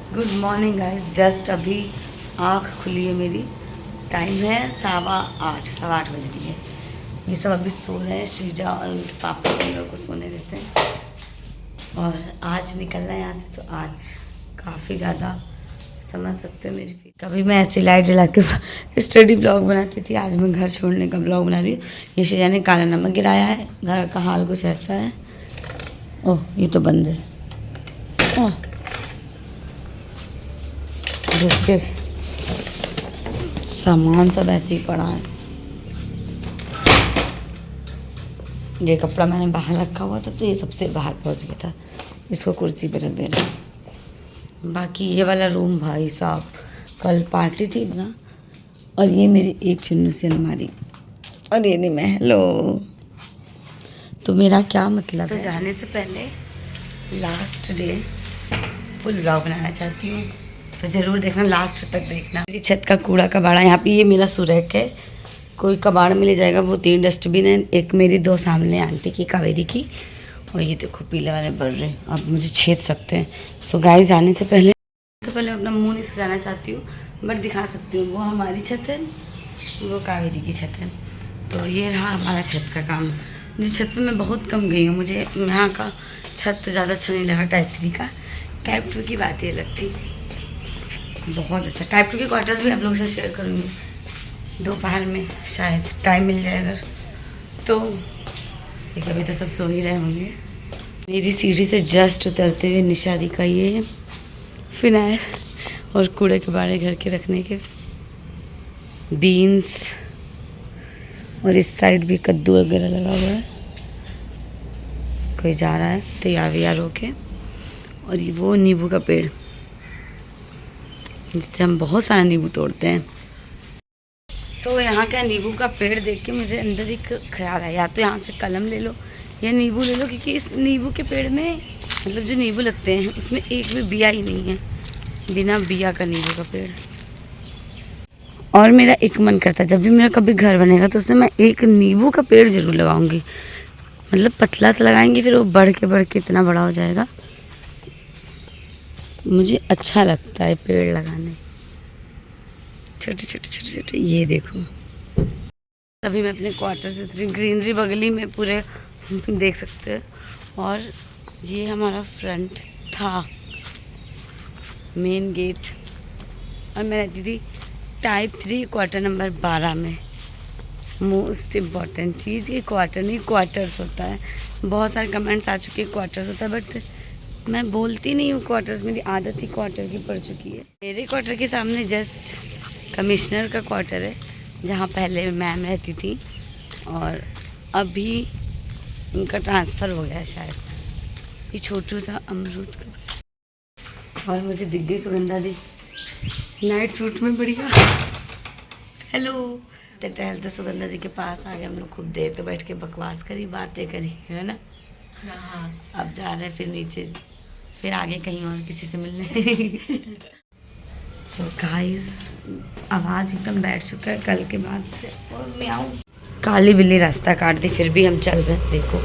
Good morning guys. Just अभी आँख खुली है मेरी। टाइम है 7:15 बज रही है। ये सब अभी सो रहे हैं। श्रीजा और उनके पापा को, लोग को सोने देते हैं। और आज निकलना है यहाँ से, तो आज काफ़ी ज़्यादा समझ सकते हो मेरी फील। कभी मैं ऐसे लाइट जला के स्टडी ब्लॉग बनाती थी, आज मैं घर छोड़ने का ब्लॉग बना रही हूँ। ये श्रीजा ने काला नमक गिराया है। घर का हाल कुछ ऐसा है। ओह, ये तो बंद है। ओह, जिसके सामान सब ऐसे ही पड़ा है। ये कपड़ा मैंने बाहर रखा हुआ था, तो ये सबसे बाहर पहुंच गया था। इसको कुर्सी पे रख देना। बाकी ये वाला रूम भाई साहब, कल पार्टी थी ना। और ये मेरी एक चुन्नू सी अलमारी। और ये नहीं मैं, हेलो। तो मेरा क्या मतलब तो है? जाने से पहले लास्ट डे फुल ब्लॉग बनाना चाहती हूँ, तो ज़रूर देखना, लास्ट तक देखना। मेरी छत का कूड़ा कबाड़ा, यहाँ पे ये मेरा सुरख है। कोई कबाड़ मिल जाएगा। वो 3 डस्टबिन है, एक मेरी, 2 सामने आंटी की, कावेरी की। और ये देखो पीले वाले बढ़ रहे हैं, अब मुझे छेद सकते हैं। सो गाइस, जाने से पहले अपना मुँह नहीं सजाना चाहती हूँ, बट दिखा सकती हूँ। वो हमारी छत है, वो कावेरी की छत है। तो ये रहा हमारा छत का काम। जिस छत पे मैं बहुत कम गई हूँ, मुझे यहाँ का छत ज़्यादा अच्छा नहीं लगा। टाइप 3 का, टाइप 2 की बात ही अलग थी। बहुत अच्छा। टाइप 2 के क्वार्टर्स भी आप लोगों से शेयर करूँगी दोपहर में, शायद टाइम मिल जाए अगर तो। अभी तो सब सो ही रहे होंगे। मेरी सीढ़ी से जस्ट उतरते हुए निशादी का ये फिनाइल और कूड़े के बारे घर के रखने के बीन्स, और इस साइड भी कद्दू वगैरह लगा हुआ है। कोई जा रहा है तैयार व्यार होके। और ये वो नींबू का पेड़, जिससे हम बहुत सारा नींबू तोड़ते हैं। तो यहाँ का नींबू का पेड़ देख के मेरे अंदर एक ख्याल है, या तो यहाँ से कलम ले लो या नींबू ले लो, क्योंकि इस नींबू के पेड़ में, मतलब जो नींबू लगते हैं, उसमें एक भी बिया ही नहीं है। बिना बिया का नींबू का पेड़। और मेरा एक मन करता है, जब भी मेरा कभी घर बनेगा तो उसमें मैं एक नींबू का पेड़ ज़रूर लगाऊंगी। मतलब पतला सा लगाएंगे, फिर वो बढ़ के इतना बड़ा हो जाएगा। मुझे अच्छा लगता है पेड़ लगाने, छोटे छोटे छोटे छोटे। ये देखो, तभी मैं अपने क्वार्टर से उतरी। ग्रीनरी बगली में पूरे देख सकते हैं। और ये हमारा फ्रंट था, मेन गेट। और मैं रहती थी टाइप 3 क्वार्टर नंबर 12 में। मोस्ट इम्पॉर्टेंट चीज़, ये क्वार्टर नहीं क्वार्टर्स होता है। बहुत सारे कमेंट्स आ चुके हैं क्वार्टर्स होता है, बट मैं बोलती नहीं हूँ क्वार्टर्स। मेरी आदत ही क्वार्टर की पड़ चुकी है। मेरे क्वार्टर के सामने जस्ट कमिश्नर का क्वार्टर है, जहाँ पहले मैम रहती थी, और अभी उनका ट्रांसफ़र हो गया है शायद। ये छोटू सा अमरूद का। और मुझे दिख गई सुगंधा दी नाइट सूट में, बढ़िया। हेलो। तो टहलते सुगंधा दी के पास आ गए हम लोग। खूब देर तो बैठ के बकवास करी, बातें करी, है ना। हाँ। अब जा रहे हैं फिर नीचे, फिर आगे कहीं और किसी से मिलने। सो गाइस, आवाज़ एकदम बैठ चुका है कल के बाद से। और मैं आऊँ, काली बिल्ली रास्ता काट दी, फिर भी हम चल रहे हैं। देखो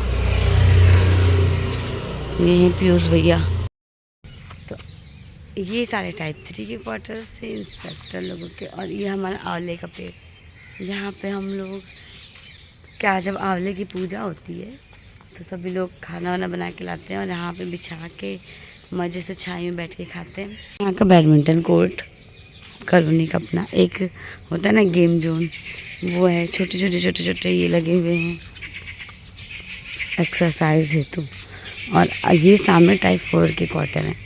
ये हैं पीयूष भैया। तो ये सारे टाइप 3 के क्वार्टर्स थे, इंस्पेक्टर लोगों के। और ये हमारा आंवले का पेड़, जहाँ पे हम लोग क्या, जब आंवले की पूजा होती है तो सभी लोग खाना वाना बना के लाते हैं, और यहाँ पे बिछा के मज़े से छाई में बैठ के खाते हैं। यहाँ का बैडमिंटन कोर्ट कॉलोनी का अपना एक होता है ना गेम जोन, वो है। छोटे छोटे छोटे छोटे ये लगे हुए हैं एक्सरसाइज हेतु। और ये सामने टाइप 4 के क्वार्टर हैं,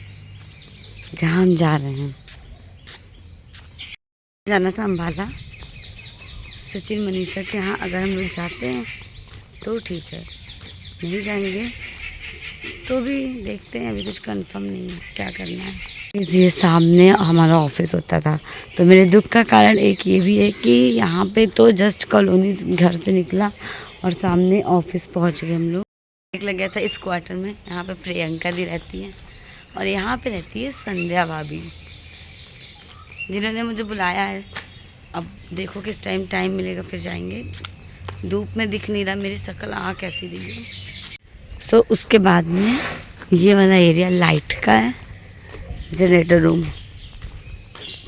जहाँ हम जा रहे हैं। जाना था अम्बाला, सचिन मनीषा के यहाँ। अगर हम लोग जाते हैं तो ठीक है, नहीं जाएंगे तो भी देखते हैं। अभी कुछ कंफर्म नहीं है क्या करना है। ये सामने हमारा ऑफिस होता था। तो मेरे दुख का कारण एक ये भी है कि यहाँ पे तो जस्ट कॉलोनी घर से निकला और सामने ऑफिस पहुँच गए हम लोग। एक लग गया था इस क्वार्टर में। यहाँ पे प्रियंका दी रहती है, और यहाँ पे रहती है संध्या भाभी, जिन्होंने मुझे बुलाया है। अब देखो किस टाइम मिलेगा, फिर जाएंगे। धूप में दिख नहीं रहा मेरी शक्ल, आँख कैसी रही है। सो उसके बाद में ये वाला एरिया लाइट का है, जनरेटर रूम।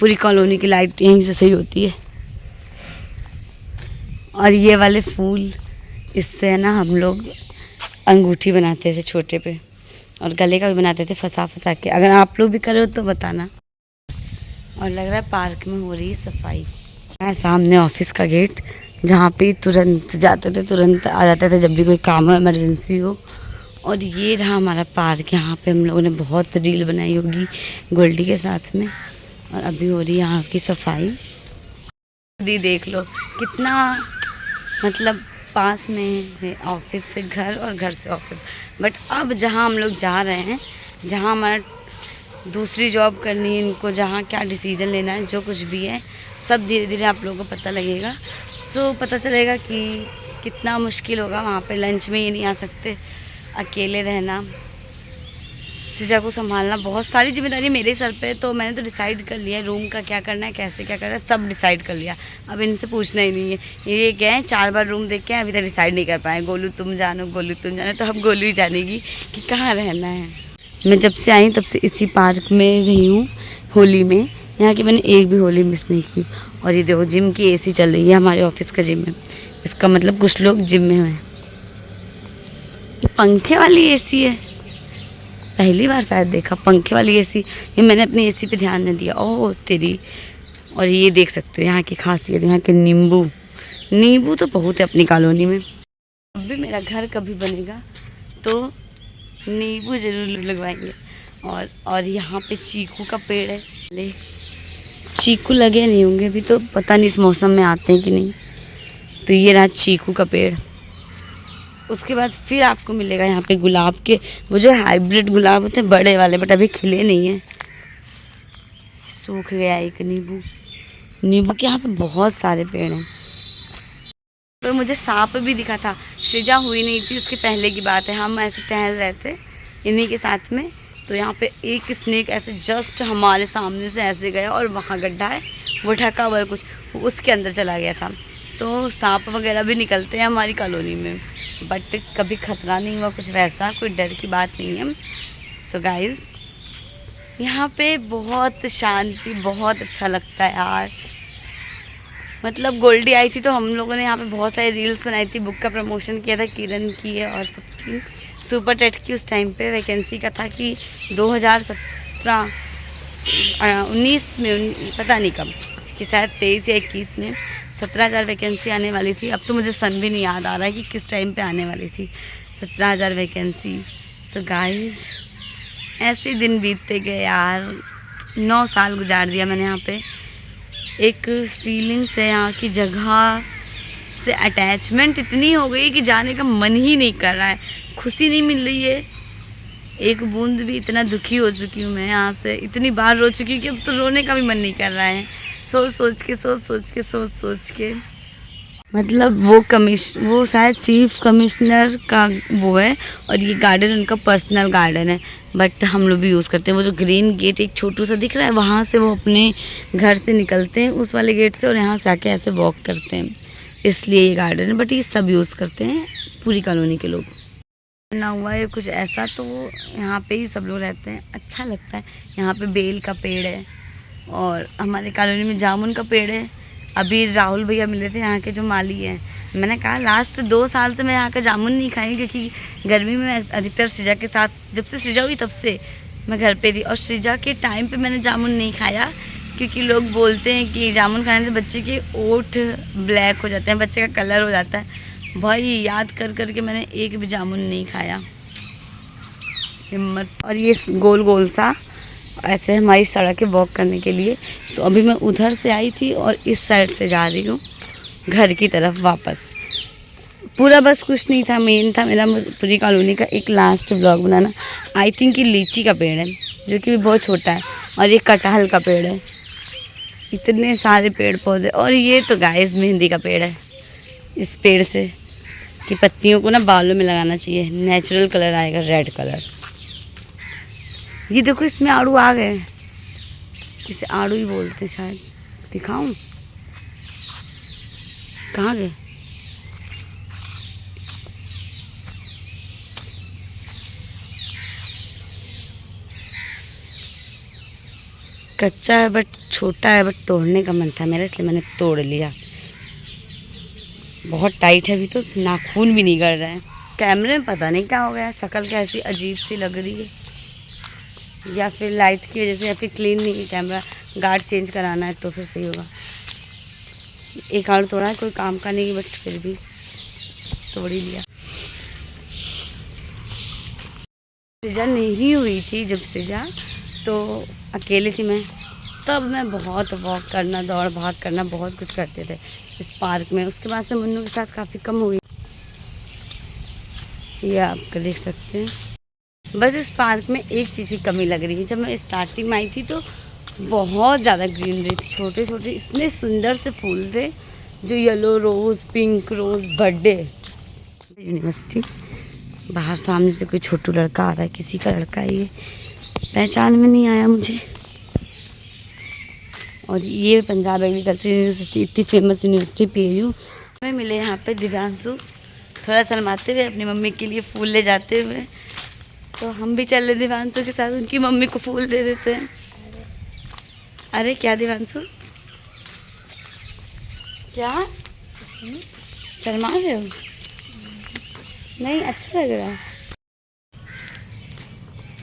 पूरी कॉलोनी की लाइट यहीं से सही होती है। और ये वाले फूल, इससे है ना हम लोग अंगूठी बनाते थे छोटे पे, और गले का भी बनाते थे फंसा फंसा के। अगर आप लोग भी करे हो तो बताना। और लग रहा है पार्क में हो रही है सफाई। है सामने ऑफिस का गेट, जहाँ पे तुरंत जाते थे, तुरंत आ जाते थे जब भी कोई काम हो, इमरजेंसी हो। और ये रहा हमारा पार्क। यहाँ पे हम लोगों ने बहुत रील बनाई होगी गोल्डी के साथ में। और अभी हो रही है यहाँ की सफाई। दी देख लो कितना मतलब पास में है ऑफिस से घर और घर से ऑफिस। बट अब जहाँ हम लोग जा रहे हैं, जहाँ हमारा दूसरी जॉब करनी है, इनको जहाँ क्या डिसीजन लेना है, जो कुछ भी है सब धीरे धीरे आप लोगों को पता लगेगा। सो पता चलेगा कि कितना मुश्किल होगा वहाँ पे। लंच में ये नहीं आ सकते, अकेले रहना, सृजा को संभालना, बहुत सारी जिम्मेदारी मेरे सर पे। तो मैंने तो डिसाइड कर लिया रूम का क्या करना है, कैसे क्या करना है, सब डिसाइड कर लिया। अब इनसे पूछना ही नहीं है। ये गए 4 बार रूम देख के अभी तक डिसाइड नहीं कर पाए। गोलू तुम जानो, गोलू तुम जानो। तो अब गोलू ही जानेगी कि कहाँ रहना है। मैं जब से आई तब से इसी पार्क में रही हूँ होली में। यहाँ की मैंने एक भी होली मिस नहीं की। और ये देखो जिम की AC चल रही है, हमारे ऑफिस का जिम है। इसका मतलब कुछ लोग जिम में हैं। ये पंखे वाली AC है, पहली बार शायद देखा पंखे वाली AC। ये मैंने अपनी AC पे ध्यान नहीं दिया। ओह तेरी। और ये देख सकते हो यहाँ की खासियत, यहाँ के नींबू तो बहुत है अपनी कॉलोनी में। अब भी मेरा घर कभी बनेगा तो नींबू ज़रूर लगवाएंगे। और यहाँ पे चीकू का पेड़ है। ले चीकू लगे नहीं होंगे अभी, तो पता नहीं इस मौसम में आते हैं कि नहीं। तो ये रहा चीकू का पेड़। उसके बाद फिर आपको मिलेगा यहाँ पे गुलाब के, वो जो हाइब्रिड गुलाब होते हैं बड़े वाले, बट अभी खिले नहीं है, सूख गया एक नींबू के यहाँ पे बहुत सारे पेड़ हैं। तो मुझे सांप भी दिखा था। सृजा हुई नहीं थी, उसके पहले की बात है। हम ऐसे टहल रहे थे इन्हीं के साथ में, तो यहाँ पे एक स्नेक ऐसे जस्ट हमारे सामने से ऐसे गया, और वहाँ गड्ढा है, वो ढका हुआ है कुछ, उसके अंदर चला गया था। तो सांप वगैरह भी निकलते हैं हमारी कॉलोनी में, बट कभी खतरा नहीं हुआ कुछ वैसा, कोई डर की बात नहीं है। सो गाइस यहाँ पे बहुत शांति, बहुत अच्छा लगता है यार। मतलब गोल्डी आई थी तो हम लोगों ने यहाँ पे बहुत सारी रील्स बनाई थी, बुक का प्रमोशन किया था किरण की है और सबकी। सुपर टेट की उस टाइम पे वैकेंसी का था कि 2019 में, पता नहीं कब, कि शायद 23 या 21 में 17,000 वैकेंसी आने वाली थी। अब तो मुझे सन भी नहीं याद आ रहा है कि किस टाइम पे आने वाली थी 17,000 वैकेंसी। सो गाइस ऐसे दिन बीतते गए यार। 9 साल गुजार दिया मैंने यहाँ पे। एक फीलिंग से, यहाँ की जगह से अटैचमेंट इतनी हो गई कि जाने का मन ही नहीं कर रहा है। खुशी नहीं मिल रही है एक बूंद भी। इतना दुखी हो चुकी हूँ मैं यहाँ से, इतनी बार रो चुकी हूँ कि अब तो रोने का भी मन नहीं कर रहा है। सोच सोच के मतलब वो शायद चीफ कमिश्नर का वो है, और ये गार्डन उनका पर्सनल गार्डन है, बट हम लोग भी यूज़ करते हैं। वो जो ग्रीन गेट एक छोटू सा दिख रहा है, वहाँ से वो अपने घर से निकलते हैं उस वाले गेट से, और यहाँ से आके ऐसे वॉक करते हैं, इसलिए ये गार्डन है। बट ये सब यूज़ करते हैं पूरी कॉलोनी के लोग। ना हुआ है कुछ ऐसा तो यहाँ पे ही सब लोग रहते हैं, अच्छा लगता है। यहाँ पे बेल का पेड़ है, और हमारे कॉलोनी में जामुन का पेड़ है। अभी राहुल भैया मिले थे यहाँ के जो माली हैं, मैंने कहा लास्ट 2 साल से मैं यहाँ का जामुन नहीं खाई, क्योंकि गर्मी में अधिकतर सृजा के साथ, जब से सृजा हुई तब से मैं घर पे थी, और सृजा के टाइम पे मैंने जामुन नहीं खाया, क्योंकि लोग बोलते हैं कि जामुन खाने से बच्चे के ओठ ब्लैक हो जाते हैं, बच्चे का कलर हो जाता है। भाई याद कर कर के मैंने एक भी जामुन नहीं खाया, हिम्मत। और ये गोल गोल सा ऐसे हमारी सड़क है वॉक करने के लिए। तो अभी मैं उधर से आई थी और इस साइड से जा रही हूँ घर की तरफ वापस। पूरा बस कुछ नहीं था, मेन था मेरा पूरी कॉलोनी का एक last blog banana. I think ये लीची का पेड़ है जो कि बहुत छोटा है, और ये कटहल का पेड़ है। इतने सारे पेड़ पौधे, और ये तो गाइस मेहंदी का पेड़ है। इस पेड़ से की पत्तियों को ना बालों में लगाना चाहिए, नेचुरल कलर आएगा, रेड कलर। ये देखो इसमें आड़ू आ गए, इसे आड़ू ही बोलते शायद। दिखाऊं कहाँ गए? कच्चा है बट छोटा है, बट तोड़ने का मन था मेरा, इसलिए मैंने तोड़ लिया। बहुत टाइट है अभी तो, नाखून भी नहीं गड़ रहा है। कैमरे में पता नहीं क्या हो गया, शक्ल कैसी अजीब सी लग रही है, या फिर लाइट की वजह से, या फिर क्लीन नहीं है कैमरा। गार्ड चेंज कराना है तो फिर सही होगा। एक और तोड़ा है, कोई काम का नहीं, बट फिर भी तोड़ ही लिया। सृजा नहीं हुई थी जब सृजा, तो अकेले थी मैं, तब मैं बहुत वॉक करना, दौड़ भाग करना, बहुत कुछ करते थे इस पार्क में। उसके बाद से मुन्नू के साथ काफ़ी कम हुई। ये आप देख सकते हैं। बस इस पार्क में एक चीज़ की कमी लग रही है। जब मैं स्टार्टिंग में आई थी तो बहुत ज़्यादा ग्रीनरी थी, छोटे छोटे इतने सुंदर से फूल थे, जो येलो रोज़, पिंक रोज़, बर्थडे। यूनिवर्सिटी बाहर सामने से कोई छोटू लड़का आ रहा है, किसी का लड़का है ये, पहचान में नहीं आया मुझे। और ये पंजाब एग्रीकल्चर यूनिवर्सिटी, इतनी फेमस यूनिवर्सिटी PAU में मिले यहाँ पे दिव्यांशु, थोड़ा शर्माते हुए अपनी मम्मी के लिए फूल ले जाते हुए। तो हम भी चल रहे दिव्यांशु के साथ, उनकी मम्मी को फूल दे देते हैं। अरे क्या दिव्यांशु, क्या शर्मा रहे हो? नहीं, अच्छा लग रहा है।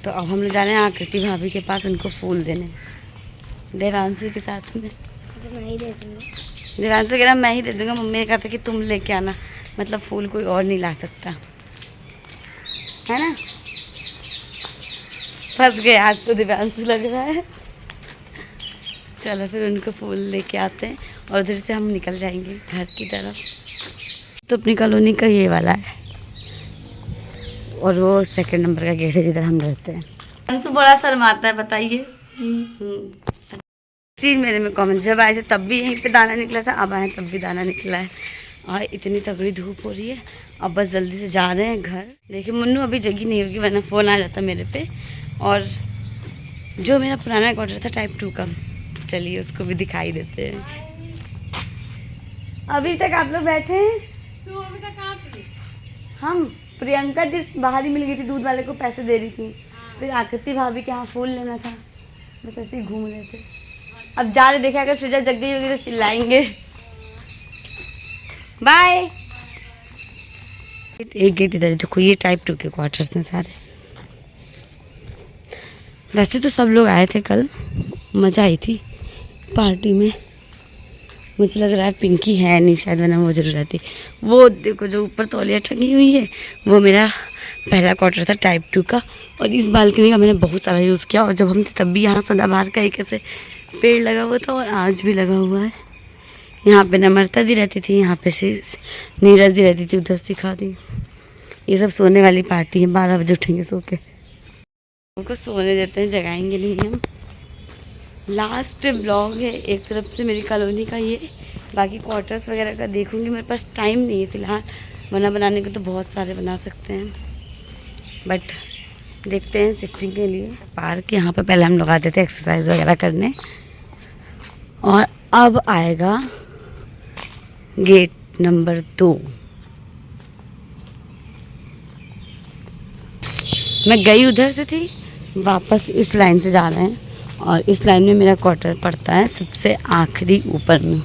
तो अब हम लोग जा रहे हैं आकृति भाभी के पास, उनको फूल देने देवांशु के साथ में। मैं ही दे दूँगा। देवांशु कह रहा मैं ही दे दूँगा, मम्मी ने कहा था कि तुम लेके आना, मतलब फूल कोई और नहीं ला सकता है ना। फंस गए आज तो दिव्यांशु लग रहा है। चलो फिर उनको फूल लेके आते हैं और उधर से हम निकल जाएंगे घर की तरफ। तो अपनी कॉलोनी का ये वाला है, और वो 2 नंबर का गेट है जिधर हम रहते हैं। दिव्यांशु बड़ा शर्माता है, बताइए। चीज़ मेरे में कॉमन, जब आए थे तब भी यहीं पे दाना निकला था, अब आए तब भी दाना निकला है। और इतनी तगड़ी धूप हो रही है, अब बस जल्दी से जा रहे हैं घर। देखिए मुन्नू अभी जगी नहीं होगी, वरना फ़ोन आ जाता मेरे पे। और जो मेरा पुराना क्वार्टर था टाइप 2 का, चलिए उसको भी दिखाई देते हैं। अभी तक आप लोग बैठे हैं? तो अभी तक कहाँ थी? हम प्रियंका जिस बाहर ही मिल गई थी, दूध वाले को पैसे दे रही थी, फिर आकृति भाभी के यहाँ फूल लेना था, बस ऐसे ही घूम रहे थे। अब जा रहे, देखा अगर सृजा जग गई होगी तो चिल्लाएंगे। बाय। एक गेट इधर देखो, ये टाइप 2 के क्वार्टर्स हैं सारे। वैसे तो सब लोग आए थे कल, मज़ा आई थी पार्टी में। मुझे लग रहा है पिंकी है नहीं शायद, वरना वो जरूर रहती। वो देखो जो ऊपर तौलिया टंगी हुई है, वो मेरा पहला क्वार्टर था टाइप 2 का। और इस बालकनी का मैंने बहुत सारा यूज़ किया, और जब हम थे तब भी यहाँ सदाबहार का एक ऐसे पेड़ लगा हुआ था, और आज भी लगा हुआ है। यहाँ पे नम्रता दी रहती थी, यहाँ पे नीरज दी रहती थी, उधर सिखा दी। ये सब सोने वाली पार्टी है, 12 बजे उठेंगे सो के। उनको सोने देते हैं, जगाएंगे नहीं हम। लास्ट ब्लॉग है एक तरफ से मेरी कॉलोनी का ये, बाकी क्वार्टर्स वगैरह का देखूंगी। मेरे पास टाइम नहीं है फ़िलहाल, वरना बनाने को तो बहुत सारे बना सकते हैं, बट देखते हैं शिफ्टिंग के लिए। पार्क यहाँ पे पहले हम लोग आते थे एक्सरसाइज वगैरह करने, और अब आएगा गेट नंबर 2। मैं गई उधर से थी, वापस इस लाइन से जा रहे हैं, और इस लाइन में मेरा क्वार्टर पड़ता है सबसे आखिरी ऊपर में।